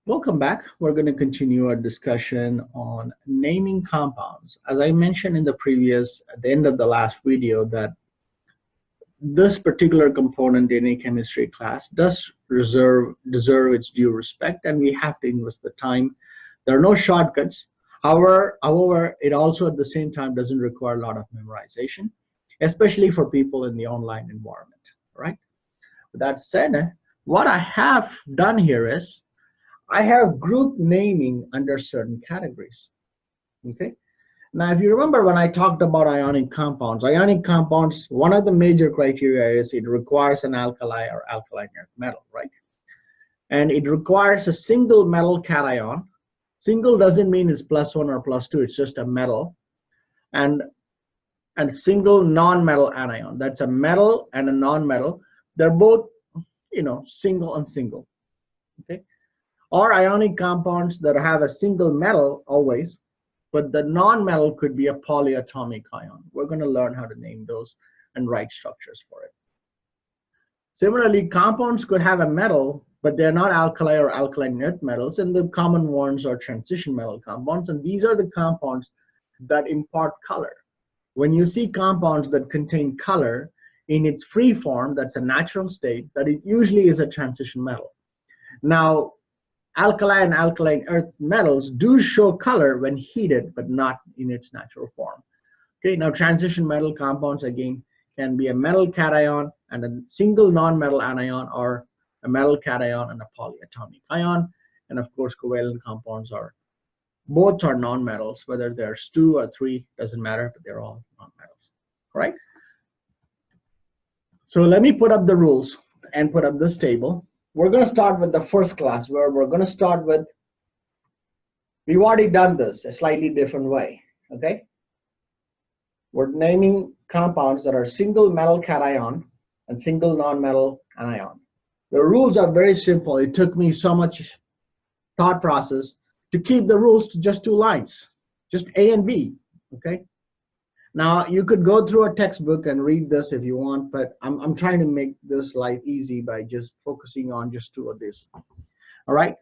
Welcome back. We're going to continue our discussion on naming compounds. As I mentioned at the end of the last video, that this particular component in a chemistry class does deserve its due respect, and we have to invest the time. There are no shortcuts. However, it also at the same time doesn't require a lot of memorization, especially for people in the online environment, right? With that said, what I have done here is I have group naming under certain categories. Okay. Now, if you remember when I talked about ionic compounds, one of the major criteria is it requires an alkali or alkaline earth metal, right? And it requires a single metal cation. Single doesn't mean it's +1 or +2, it's just a metal. And single non-metal anion. That's a metal and a non-metal. They're both, single and single. Okay. Or ionic compounds that have a single metal always, but the non-metal could be a polyatomic ion. We're going to learn how to name those and write structures for it. Similarly, compounds could have a metal, but they're not alkali or alkaline earth metals, and the common ones are transition metal compounds, and these are the compounds that impart color. When you see compounds that contain color in its free form, that's a natural state, that it usually is a transition metal. Now, alkali and alkaline earth metals do show color when heated, but not in its natural form. Okay, now transition metal compounds again can be a metal cation and a single non-metal anion, or a metal cation and a polyatomic ion. And of course, covalent compounds both are non-metals, whether there's 2 or 3, doesn't matter, but they're all non-metals. All right. So let me put up the rules and put up this table. We're going to start with the first class, where we're going to start with, we've already done this a slightly different way, okay? We're naming compounds that are single metal cation and single non-metal anion. The rules are very simple. It took me so much thought process to keep the rules to just 2 lines, just A and B, okay? Now, you could go through a textbook and read this if you want, but I'm trying to make this life easy by just focusing on just 2 of these. All right?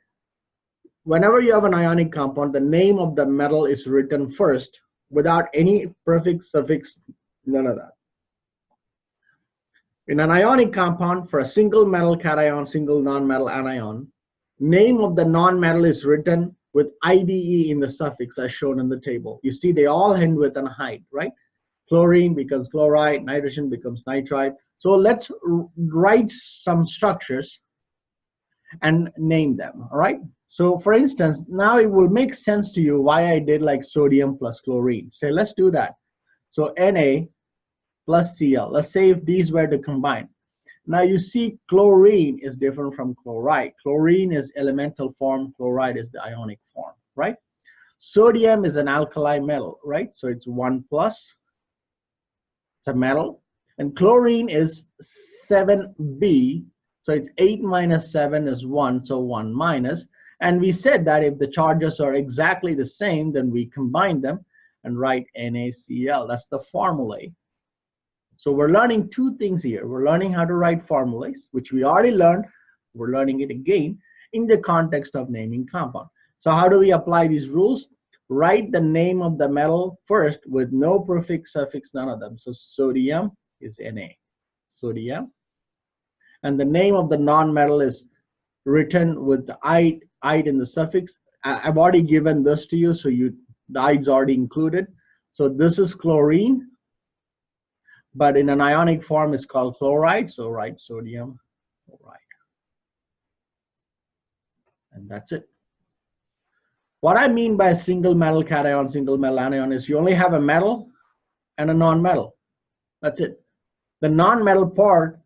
Whenever you have an ionic compound, the name of the metal is written first without any prefix, suffix, none of that. In an ionic compound, for a single metal cation, single non-metal anion, name of the non-metal is written with IDE in the suffix as shown in the table. You see, they all end with an "ide," right? Chlorine becomes chloride, nitrogen becomes nitride. So let's write some structures and name them, all right? So for instance, now it will make sense to you why I did like sodium plus chlorine. Say, let's do that. So Na plus Cl. Let's say if these were to combine. Now you see chlorine is different from chloride. Chlorine is elemental form, chloride is the ionic form, right? Sodium is an alkali metal, right? So it's 1+, it's a metal. And chlorine is 7B, so it's 8 minus 7 is 1, so 1 minus. And we said that if the charges are exactly the same, then we combine them and write NaCl. That's the formulae. So we're learning 2 things here. We're learning how to write formulas, which we already learned. We're learning it again in the context of naming compound. So how do we apply these rules? Write the name of the metal first with no prefix, suffix, none of them. So sodium is Na, sodium. And the name of the non-metal is written with the ide in the suffix. I've already given this to you, so the ide's already included. So this is chlorine, but in an ionic form it's called chloride, so write sodium chloride. And that's it. What I mean by a single metal cation, single metal anion is you only have a metal and a non-metal. That's it. The non-metal part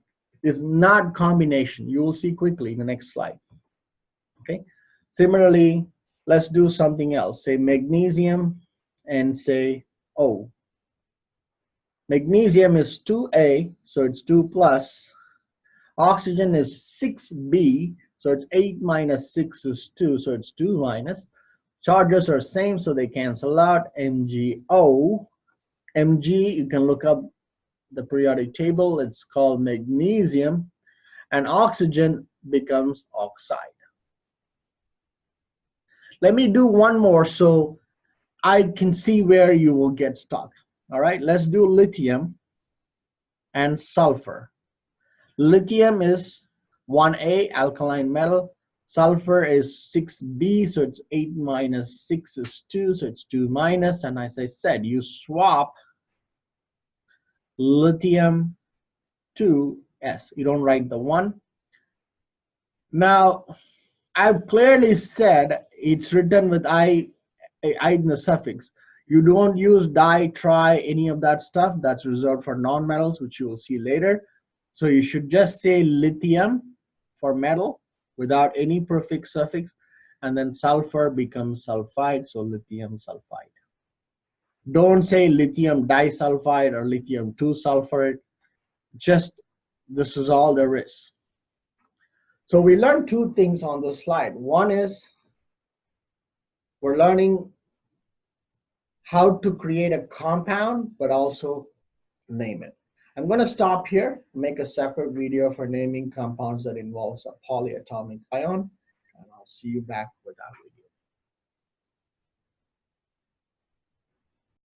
is not combination. You will see quickly in the next slide. Okay. Similarly, let's do something else. Say magnesium and say O. Magnesium is 2A, so it's 2+. Oxygen is 6B, so it's 8 minus 6 is 2, so it's 2 minus. Charges are same, so they cancel out. MgO. Mg, you can look up the periodic table. It's called magnesium. And oxygen becomes oxide. Let me do one more so I can see where you will get stuck. All right, let's do lithium and sulfur. Lithium is 1A, alkaline metal. Sulfur is 6B, so it's 8 minus 6 is 2, so it's 2 minus. And as I said, you swap lithium to S. You don't write the 1. Now, I've clearly said it's written with I in the suffix. You don't use di, tri, any of that stuff. That's reserved for non-metals, which you will see later. So you should just say lithium for metal without any prefix suffix, and then sulfur becomes sulfide, so lithium sulfide. Don't say lithium disulfide or lithium 2 sulfurate. Just this is all there is. So we learned two things on this slide. One is we're learning how to create a compound, but also name it. I'm going to stop here, make a separate video for naming compounds that involves a polyatomic ion, and I'll see you back with that video.